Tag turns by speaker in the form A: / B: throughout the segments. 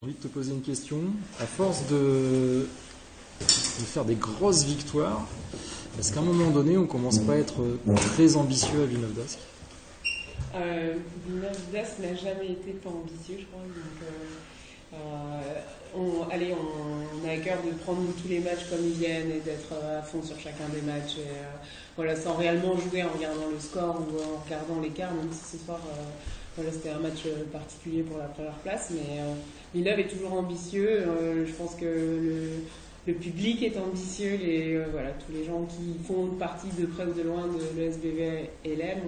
A: envie de te poser une question. À force de faire des grosses victoires, est-ce qu'à un moment donné, on commence pas à être très ambitieux à Villeneuve-d'Ascq?
B: Villeneuve-d'Ascq n'a jamais été tant ambitieux, je crois. Donc, on a à cœur de prendre tous les matchs comme ils viennent et d'être à fond sur chacun des matchs. Et, voilà, sans réellement jouer en regardant le score ou en regardant l'écart, même si ce soir, c'était un match particulier pour la première place. Mais Villeneuve est toujours ambitieux. Je pense que le public est ambitieux. Tous les gens qui font partie de près ou de loin de l'ESBV LM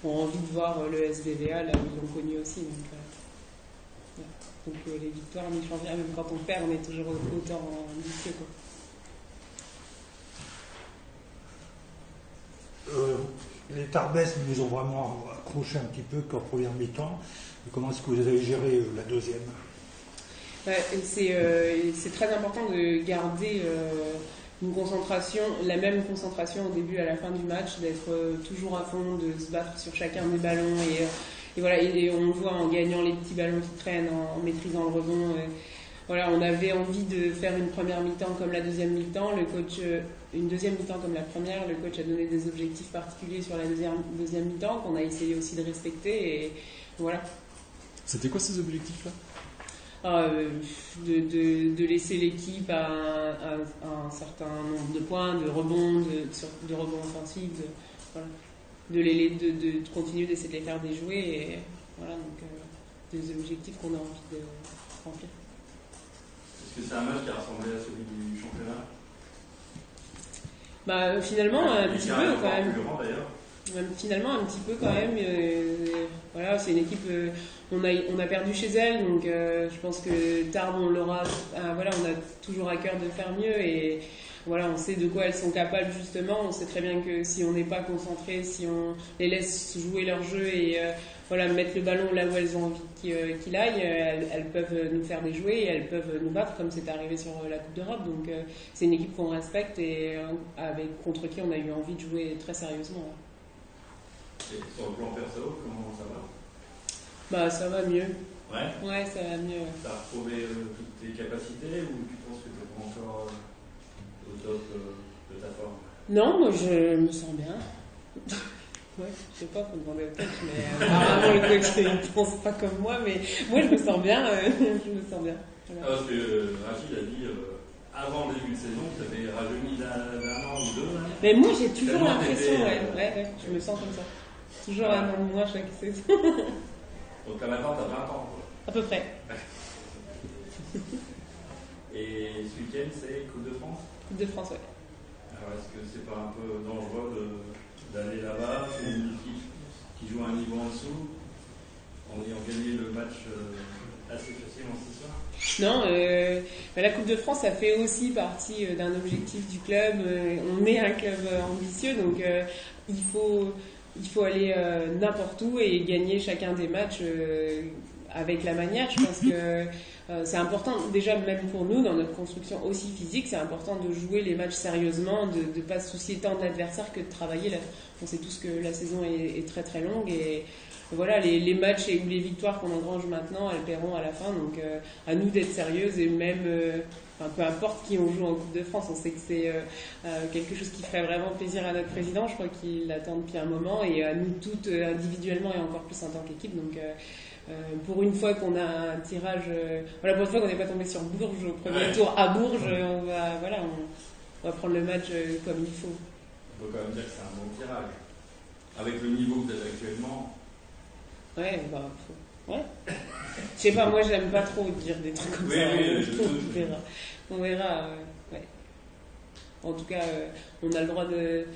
B: ont envie de voir le SBVA là où ils l'ont connu aussi. Donc les victoires n'y changent rien, même quand on perd, on est toujours autant ambitieux, quoi.
C: Les Tarbès nous ont vraiment accroché un petit peu qu'en première mi-temps. Comment est-ce que vous avez géré la deuxième?
B: C'est très important de garder une concentration, la même concentration au début et à la fin du match, d'être toujours à fond, de se battre sur chacun des ballons et on le voit en gagnant les petits ballons qui traînent, en maîtrisant le rebond. On avait envie de faire une première mi-temps comme la deuxième mi-temps, une deuxième mi-temps comme la première. Le coach a donné des objectifs particuliers sur la deuxième mi-temps qu'on a essayé aussi de respecter et voilà.
A: C'était quoi ces objectifs-là?
B: De laisser l'équipe à un certain nombre de points, de rebonds, de rebonds offensifs, de continuer d'essayer de les faire déjouer et voilà, donc des objectifs qu'on a envie de remplir.
D: Est-ce que c'est un match qui a ressemblé à celui du championnat?
B: Finalement un petit peu quand même.
D: Finalement
B: un petit peu quand même. C'est une équipe. On a perdu chez elle, donc je pense que Tarbes, on a toujours à cœur de faire mieux et on sait de quoi elles sont capables justement. On sait très bien que si on n'est pas concentré, si on les laisse jouer leur jeu et mettre le ballon là où elles ont envie qu'il aille, elles peuvent nous faire déjouer et elles peuvent nous battre comme c'est arrivé sur la Coupe d'Europe. Donc c'est une équipe qu'on respecte et contre qui on a eu envie de jouer très sérieusement.
D: Et sur le plan perso, comment ça va?
B: Ça va mieux.
D: Ouais,
B: ça va mieux.
D: Tu as retrouvé toutes tes capacités ou tu penses que tu es encore au top de ta forme?
B: Non, moi je me sens bien. Je sais pas, faut demander au coach, mais apparemment le coach il pense pas comme moi, mais moi je me sens bien. Je me sens bien. Voilà.
D: Parce que Rachid a dit avant le début de saison que tu avais rajeuni d'un an ou deux.
B: Mais moi j'ai toujours l'impression, je me sens comme ça. Toujours un an de moins chaque saison.
D: Donc là maintenant tu as 20 ans. Quoi.
B: À peu près.
D: Et ce week-end c'est Coupe de France?
B: Coupe de France, ouais.
D: Alors est-ce que c'est pas un peu dangereux d'aller là-bas, c'est une équipe qui joue à un niveau en dessous, en ayant gagné le match assez facilement ce soir?
B: Non, la Coupe de France, ça fait aussi partie d'un objectif du club. On est un club ambitieux, donc il faut aller n'importe où et gagner chacun des matchs avec la manière. Je pense que c'est important, déjà même pour nous, dans notre construction aussi physique, c'est important de jouer les matchs sérieusement, de ne pas se soucier tant de l'adversaire que de travailler. On sait tous que la saison est très très longue et voilà, les matchs ou les victoires qu'on engrange maintenant, elles paieront à la fin. Donc à nous d'être sérieuses et même, peu importe qui on joue en Coupe de France, on sait que c'est quelque chose qui ferait vraiment plaisir à notre président. Je crois qu'il l'attend depuis un moment et à nous toutes individuellement et encore plus en tant qu'équipe. Donc pour une fois qu'on a un tirage, pour une fois qu'on n'est pas tombé sur Bourges au premier tour à Bourges, on va prendre le match comme il faut.
D: On peut quand même dire que c'est un bon tirage. Avec le niveau que vous avez actuellement.
B: Ouais. Je sais pas, moi j'aime pas trop dire des trucs comme ça. On verra. Ouais. En tout cas, on a le droit de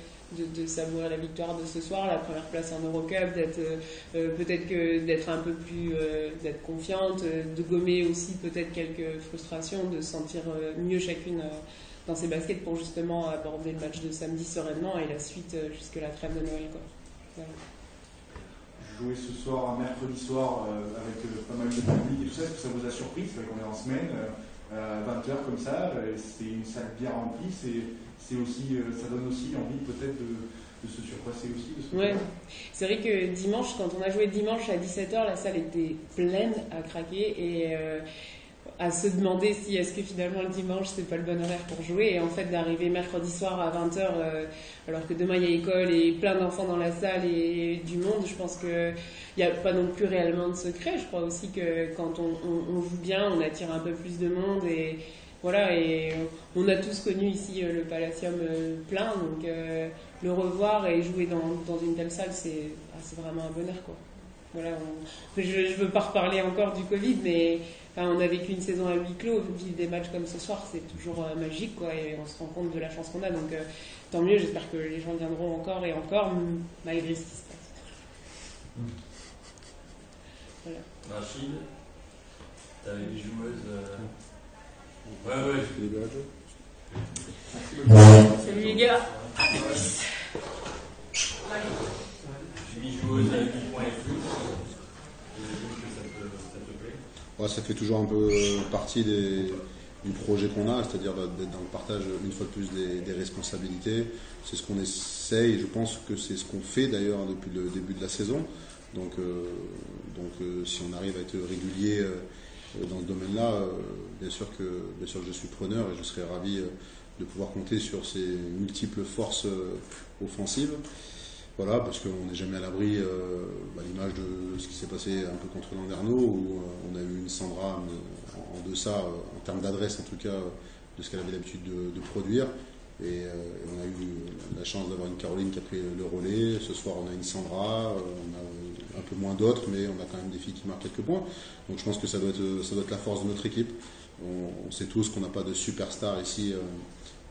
B: savourer la victoire de ce soir, la première place en Eurocup, d'être un peu plus d'être confiante, de gommer aussi peut-être quelques frustrations, de se sentir mieux chacune dans ses baskets pour justement aborder le match de samedi sereinement et la suite jusque la trêve de Noël, quoi. Voilà.
E: Jouer ce soir, mercredi soir, avec pas mal de public et tout ça, est-ce que ça vous a surpris? C'est vrai qu'on est en semaine, 20h comme ça, c'est une salle bien remplie, c'est aussi, ça donne aussi envie peut-être de se surpasser aussi.
B: Ouais. C'est vrai que dimanche, quand on a joué dimanche à 17h, la salle était pleine à craquer et à se demander si est-ce que finalement le dimanche c'est pas le bon horaire pour jouer, et en fait d'arriver mercredi soir à 20h alors que demain il y a école et plein d'enfants dans la salle et du monde. Je pense que il n'y a pas non plus réellement de secret. Je crois aussi que quand on joue bien, on attire un peu plus de monde, et voilà, et on a tous connu ici le Palacium plein, donc le revoir et jouer dans une telle salle, c'est vraiment un bonheur, quoi. Voilà, je veux pas reparler encore du Covid, mais enfin, on a vécu une saison à huis clos. Vivre des matchs comme ce soir, c'est toujours magique, quoi, et on se rend compte de la chance qu'on a. Donc tant mieux, j'espère que les gens viendront encore et encore, malgré ce qui se passe. Voilà.
D: Rachid, t'avais des joueuses. Ouais.
B: Salut les gars.
D: J'ai mis joueuse avec 10 points et plus. J'imagine que ça te plaît.
F: Ouais, ça fait toujours un peu partie du projet qu'on a, c'est-à-dire d'être dans le partage une fois de plus des responsabilités. C'est ce qu'on essaye, et je pense que c'est ce qu'on fait d'ailleurs depuis le début de la saison. Donc si on arrive à être régulier dans ce domaine-là, bien sûr que je suis preneur, et je serais ravi de pouvoir compter sur ces multiples forces offensives. Voilà, parce qu'on n'est jamais à l'abri, à l'image de ce qui s'est passé un peu contre Landerneau, où on a eu une Sandra en deçà, en termes d'adresse en tout cas, de ce qu'elle avait l'habitude de produire. Et on a eu la chance d'avoir une Caroline qui a pris le relais. Ce soir, on a une Sandra, on a un peu moins d'autres, mais on a quand même des filles qui marquent quelques points. Donc je pense que ça doit être la force de notre équipe. On sait tous qu'on n'a pas de superstar ici,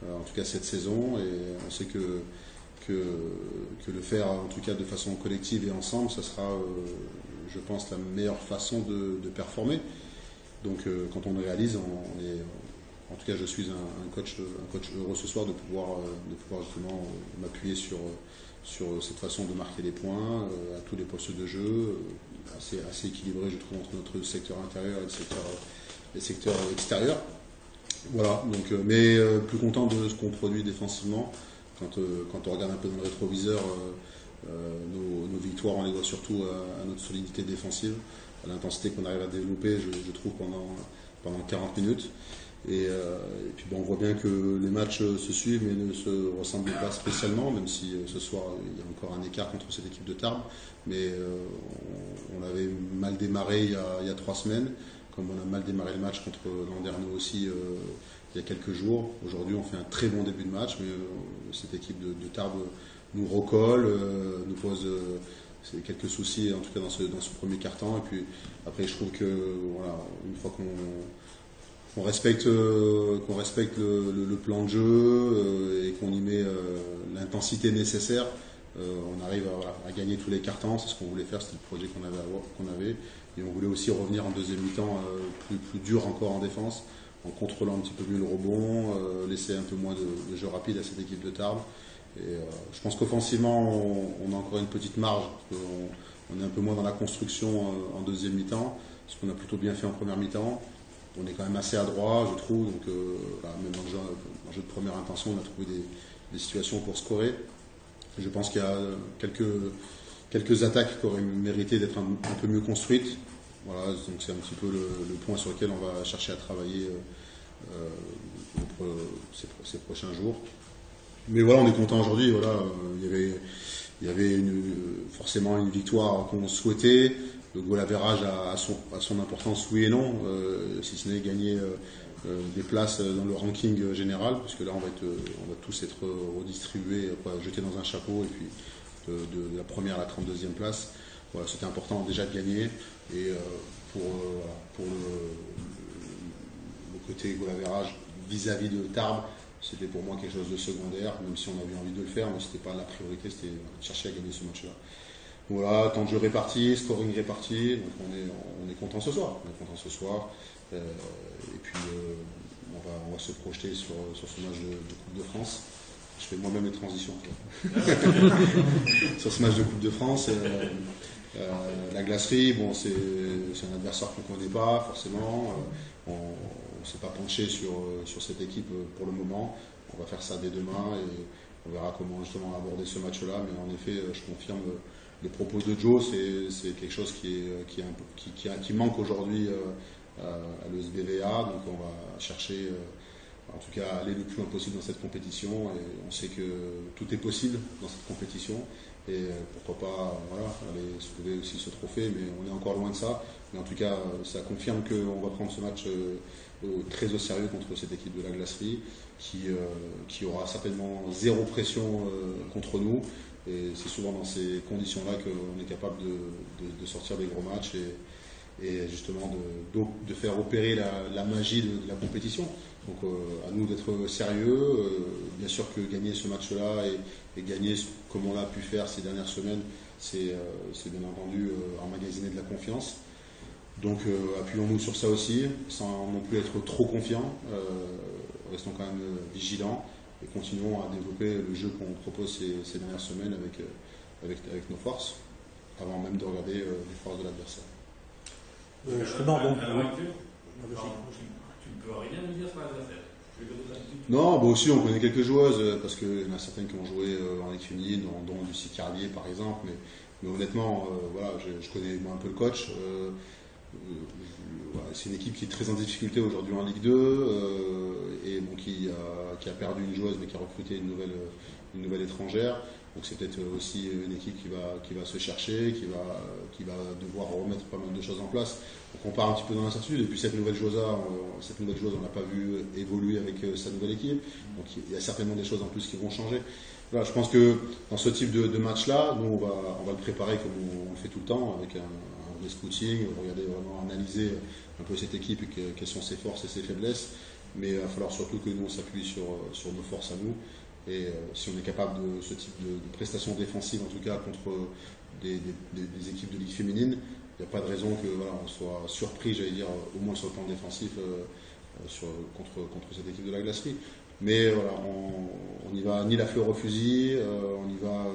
F: en tout cas cette saison, et on sait que le faire, en tout cas de façon collective et ensemble, ça sera, je pense, la meilleure façon de performer. Donc quand on le réalise, en tout cas je suis un coach heureux ce soir de pouvoir justement m'appuyer sur cette façon de marquer les points à tous les postes de jeu, assez équilibré, je trouve, entre notre secteur intérieur et le secteur extérieur. Voilà, donc, mais plus content de ce qu'on produit défensivement. Quand on regarde un peu dans le rétroviseur, nos victoires, on les doit surtout à notre solidité défensive, à l'intensité qu'on arrive à développer, je trouve, pendant 40 minutes. Et puis on voit bien que les matchs se suivent mais ne se ressemblent pas spécialement, même si ce soir il y a encore un écart contre cette équipe de Tarbes. Mais on l'avait mal démarré il y a 3 semaines, comme on a mal démarré le match contre Landerneau aussi il y a quelques jours. Aujourd'hui on fait un très bon début de match, mais cette équipe de Tarbes nous recolle, nous pose quelques soucis, en tout cas dans ce premier quart-temps. Et puis après je trouve que voilà, une fois qu'on respecte le plan de jeu et qu'on y met l'intensité nécessaire, on arrive à gagner tous les cartons. C'est ce qu'on voulait faire, c'était le projet qu'on avait. Et on voulait aussi revenir en deuxième mi-temps plus dur encore en défense, en contrôlant un petit peu mieux le rebond, laisser un peu moins de jeu rapide à cette équipe de Tarbes. Et je pense qu'offensivement, on a encore une petite marge, parce qu'on est un peu moins dans la construction en deuxième mi-temps, ce qu'on a plutôt bien fait en première mi-temps. On est quand même assez adroit, je trouve, donc même dans le jeu de première intention, on a trouvé des situations pour scorer. Je pense qu'il y a quelques attaques qui auraient mérité d'être un peu mieux construites. Voilà, donc c'est un petit peu le point sur lequel on va chercher à travailler ces prochains jours. Mais voilà, on est content aujourd'hui. Voilà, il y avait forcément une victoire qu'on souhaitait. Le goal average a son importance, oui et non, si ce n'est gagner des places dans le ranking général, puisque là on va tous être redistribués, jetés dans un chapeau, et puis de la première à la 32e place. Voilà, c'était important déjà de gagner, et pour le côté goal average vis-à-vis de Tarbes, c'était pour moi quelque chose de secondaire, même si on avait envie de le faire, mais c'était pas la priorité, c'était de chercher à gagner ce match-là. Voilà, temps de jeu réparti, scoring réparti, donc on est content ce soir. Et puis on va se projeter sur ce match de Coupe de France. Je fais moi-même les transitions. Sur ce match de Coupe de France, la glacerie, bon, c'est un adversaire qu'on ne connaît pas forcément. On ne s'est pas penché sur cette équipe pour le moment. On va faire ça dès demain et on verra comment justement aborder ce match-là. Mais en effet, je confirme les propos de Joe, c'est quelque chose qui manque aujourd'hui à l'ESBVA, donc on va chercher en tout cas aller le plus loin possible dans cette compétition, et on sait que tout est possible dans cette compétition, et pourquoi pas aller soulever aussi ce trophée, mais on est encore loin de ça. Mais en tout cas, ça confirme qu'on va prendre ce match très au sérieux contre cette équipe de la Glacerie, qui aura certainement zéro pression contre nous, et c'est souvent dans ces conditions-là qu'on est capable de sortir des gros matchs et justement de faire opérer la magie de la compétition. Donc à nous d'être sérieux, bien sûr que gagner ce match-là et gagner comme on l'a pu faire ces dernières semaines, c'est bien entendu emmagasiner de la confiance. Donc appuyons-nous sur ça aussi, sans non plus être trop confiants, restons quand même vigilants et continuons à développer le jeu qu'on propose ces dernières semaines avec nos forces, avant même de regarder les forces de l'adversaire.
C: Justement, donc.
D: À l'heure actuelle, tu ne peux rien me dire sur l'adversaire.
F: Non, aussi on connaît quelques joueuses, parce qu'il y en a certaines qui ont joué en équipe féminine, dont Lucie Carlier par exemple, mais honnêtement, je connais un peu le coach. C'est une équipe qui est très en difficulté aujourd'hui en Ligue 2 et qui a perdu une joueuse mais qui a recruté une nouvelle étrangère. Donc c'est peut-être aussi une équipe qui va se chercher, qui va devoir remettre pas mal de choses en place. Donc on part un petit peu dans l'incertitude. Et puis cette nouvelle joueuse, on l'a pas vu évoluer avec sa nouvelle équipe. Donc il y a certainement des choses en plus qui vont changer. Voilà, je pense que dans ce type de match-là, nous on va le préparer comme on le fait tout le temps, avec un vrai scouting, regarder vraiment, analyser un peu cette équipe et quelles sont ses forces et ses faiblesses. Mais il va falloir surtout que nous on s'appuie sur nos forces à nous. Et si on est capable de ce type de prestations défensives, en tout cas contre des équipes de ligue féminine, il n'y a pas de raison que on soit surpris, j'allais dire, au moins sur le plan défensif contre cette équipe de la Glacerie. Mais on n'y va ni la fleur au fusil, on y va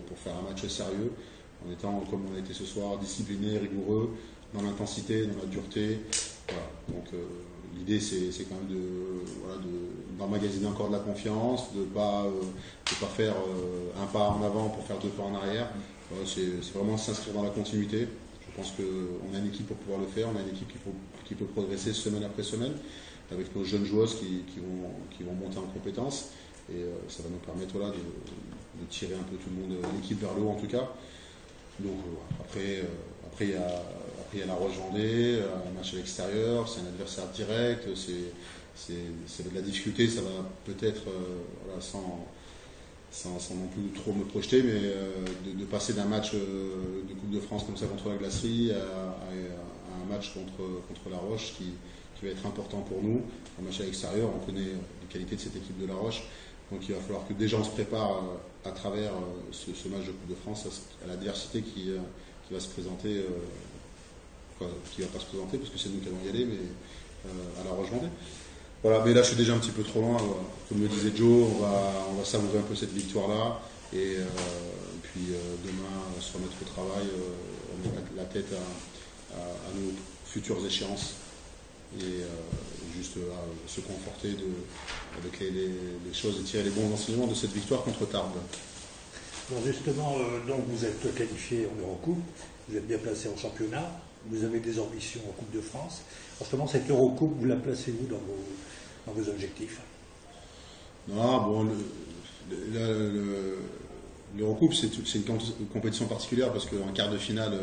F: pour faire un match sérieux, en étant, comme on a été ce soir, discipliné, rigoureux, dans l'intensité, dans la dureté. Voilà. Donc l'idée c'est quand même d'emmagasiner encore de la confiance, de pas faire un pas en avant pour faire deux pas en arrière. Voilà, c'est vraiment s'inscrire dans la continuité. Je pense qu'on a une équipe pour pouvoir le faire, on a une équipe qui peut progresser semaine après semaine, avec nos jeunes joueuses qui vont monter en compétences, et ça va nous permettre de tirer un peu tout le monde, l'équipe vers le haut en tout cas. Donc après il y a la Roche Vendée, un match à l'extérieur, c'est un adversaire direct, c'est de la difficulté, ça va peut-être sans non plus trop me projeter, mais de passer d'un match de Coupe de France comme ça contre la Glacerie à un match contre la Roche qui va être important pour nous. Un match à l'extérieur, on connaît les qualités de cette équipe de la Roche, donc il va falloir que déjà on se prépare à travers ce match de Coupe de France à l'adversité qui va se présenter, qui va pas se présenter parce que c'est nous qui allons y aller, mais à la Roche Vendée. Voilà, mais là je suis déjà un petit peu trop loin. Voilà. Comme le disait Joe, on va savourer un peu cette victoire-là, et puis demain se remettre au travail, on met la tête à nos futures échéances, et juste se conforter avec les choses et tirer les bons enseignements de cette victoire contre Tarbes.
C: Alors justement, donc vous êtes qualifié en Eurocoupe, vous êtes bien placé en championnat, vous avez des ambitions en Coupe de France. Alors justement, cette Eurocoupe, vous la placez-vous dans vos objectifs?
F: L'Eurocoupe, c'est une compétition particulière parce qu'en quart de finale,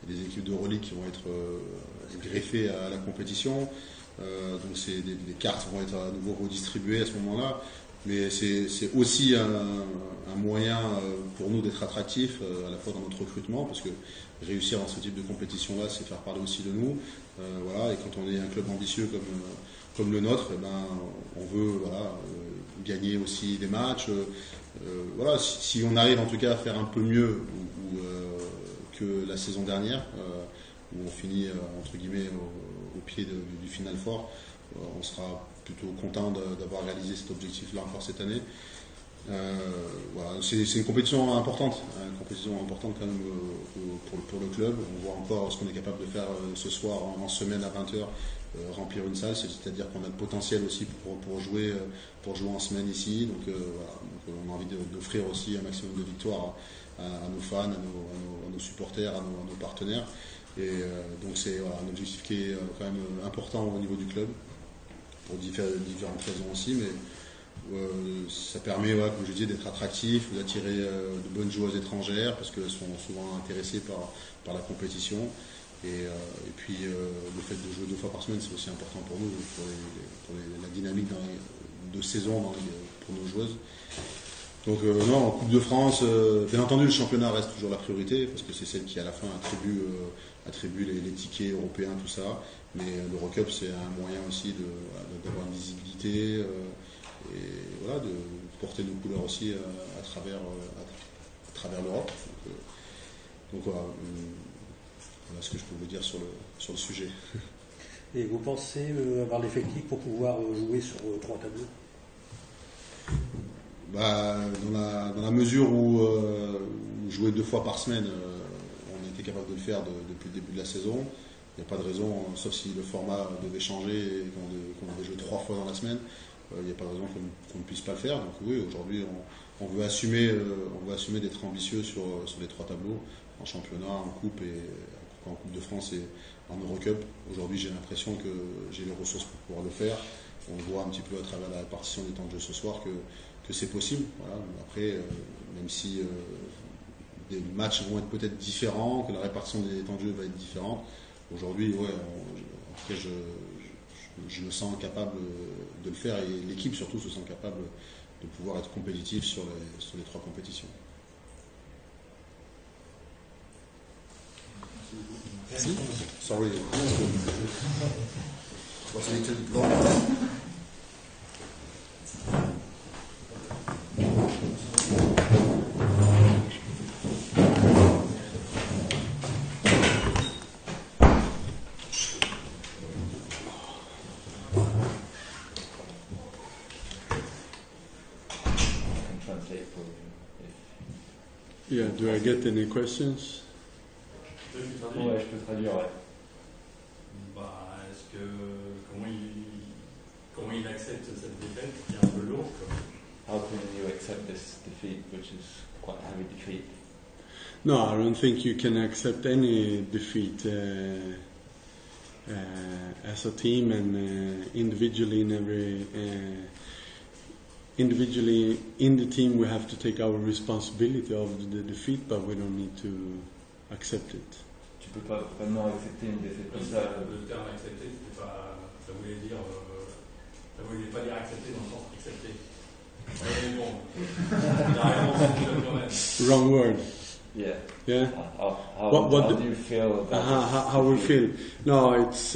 F: il y a des équipes d'Euroleague qui vont être greffées à la compétition. Donc des cartes vont être à nouveau redistribuées à ce moment-là. Mais c'est aussi un moyen pour nous d'être attractifs à la fois dans notre recrutement, parce que réussir dans ce type de compétition-là, c'est faire parler aussi de nous. Et quand on est un club ambitieux comme le nôtre, on veut gagner aussi des matchs. Si on arrive en tout cas à faire un peu mieux que la saison dernière, où on finit entre guillemets au pied du Final Four, on sera plutôt content d'avoir réalisé cet objectif-là encore cette année. C'est une compétition importante quand même pour le club. On voit encore ce qu'on est capable de faire ce soir en semaine à 20h, remplir une salle, c'est-à-dire qu'on a le potentiel aussi pour jouer en semaine ici. Donc on a envie d'offrir aussi un maximum de victoires à nos fans, à nos supporters, à nos partenaires. Et donc c'est un objectif qui est quand même important au niveau du club, pour différentes raisons aussi, mais ça permet, comme je disais, d'être attractif, d'attirer de bonnes joueuses étrangères, parce qu'elles sont souvent intéressées par la compétition. Et puis le fait de jouer 2 fois par semaine, c'est aussi important pour nous, pour la dynamique de saison pour nos joueuses. Donc non, en Coupe de France, bien entendu, le championnat reste toujours la priorité, parce que c'est celle qui à la fin attribue les tickets européens, tout ça. Mais l'Eurocup, c'est un moyen aussi d'avoir une visibilité et voilà, de porter nos couleurs aussi à travers l'Europe. Donc voilà, voilà ce que je peux vous dire sur le sujet.
C: Et vous pensez avoir l'effectif pour pouvoir jouer sur 3 tableaux?
F: Dans la mesure où jouer 2 fois par semaine, on était capable de le faire depuis le début de la saison. Il n'y a pas de raison, sauf si le format devait changer et qu'on devait jouer 3 fois dans la semaine, il n'y a pas de raison qu'on ne puisse pas le faire. Donc oui, aujourd'hui, on veut assumer d'être ambitieux sur les 3 tableaux, en championnat, en coupe en Coupe de France et en Eurocup. Aujourd'hui, j'ai l'impression que j'ai les ressources pour pouvoir le faire. On le voit un petit peu à travers la répartition des temps de jeu ce soir que c'est possible. Voilà. Après, même si des matchs vont être peut-être différents, que la répartition des temps de jeu va être différente, aujourd'hui, en tout cas, je me sens capable de le faire et l'équipe surtout se sent capable de pouvoir être compétitive sur les 3 compétitions.
A: Merci.
F: Sorry. Was a little long.
G: Yeah, do I get any questions?
D: Ouais,
H: je peux traduire, ouais.
D: Est-ce que comment il accepte cette défaite qui est un peu lourde quoi.
H: How can you accept this defeat, which is quite a heavy defeat?
G: No, I don't think you can accept any defeat as a team and individually individually in the team we have to take our responsibility of the defeat, but we don't need to accept it.
H: Tu peux pas vraiment accepter une défaite comme ça.
D: Le terme accepter, ça voulait pas dire accepter dans le sens accepter. Mais bon, la réponse est quand même.
G: Wrong word.
H: Yeah.
G: Yeah.
H: How do you feel about
G: how we feel? No, it's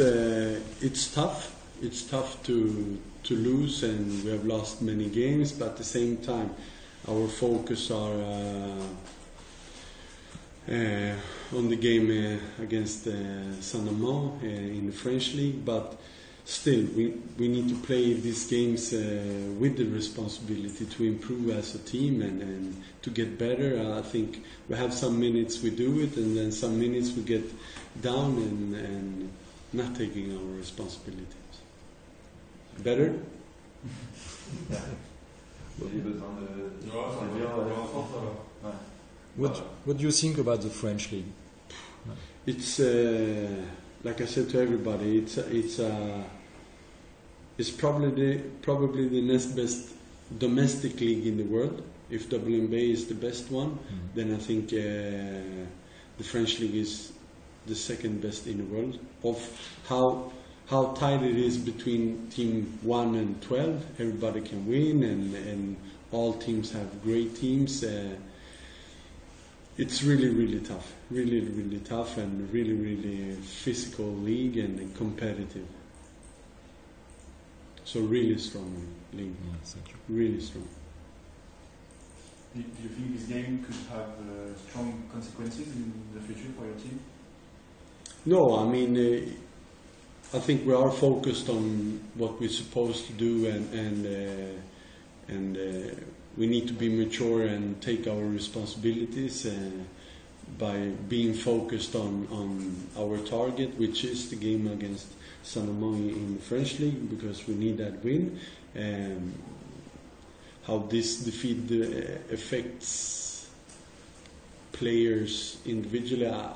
G: tough. It's tough to lose, and we have lost many games. But at the same time, our focus are on the game against Saint-Amand in the French league. But still, we need to play these games with the responsibility to improve as a team and to get better. I think we have some minutes we do it, and then some minutes we get down and not taking our responsibilities. Better?
H: J'ai besoin de dire.
A: What do you think about the French league?
G: It's like I said to everybody. It's probably the next best domestic league in the world. If WNBA is the best one, then I think the French league is the second best in the world. Of how tight it is between team 1 and 12, everybody can win, and all teams have great teams. It's really tough, really tough, and really physical league and competitive. So really strong league, really strong.
E: Do you think this game could have strong consequences in the future for your team?
G: No, I mean, I think we are focused on what we're supposed to do, and we need to be mature and take our responsibilities by being focused on our target, which is the game against Saint-Amand in the French league, because we need that win. How this defeat affects players individually, I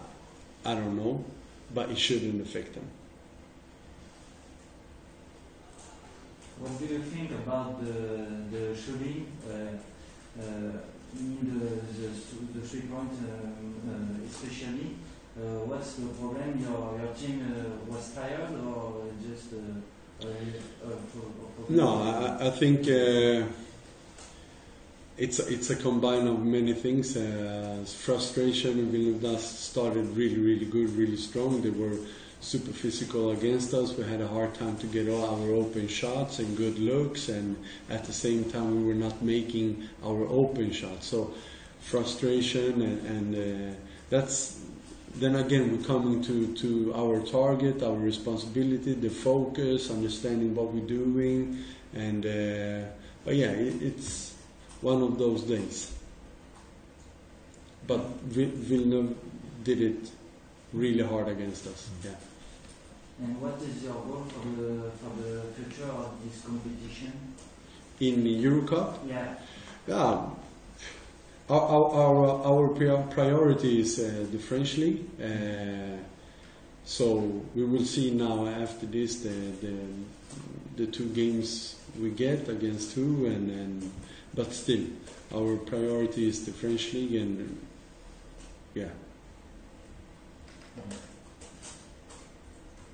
G: don't know. but it shouldn't affect them.
I: What do you think about the shooting in the 3 point, especially? What's the problem? Your team was tired, or just?
G: No, I think it's a combine of many things. Frustration. Villeneuve started really good, really strong. They were super physical against us. We had a hard time to get all our open shots and good looks, and at the same time we were not making our open shots. So frustration and that's. Then again, we're coming to our target, our responsibility, the focus, understanding what we're doing, and but yeah, it's one of those days. But Villeneuve did it really hard against us. Yeah.
I: And what is your goal for the future of this competition?
G: In the Eurocup?
I: Yeah.
G: Yeah. Our priority is the French league, so we will see now after this the 2 games we get against who, and but still our priority is the French league, and yeah.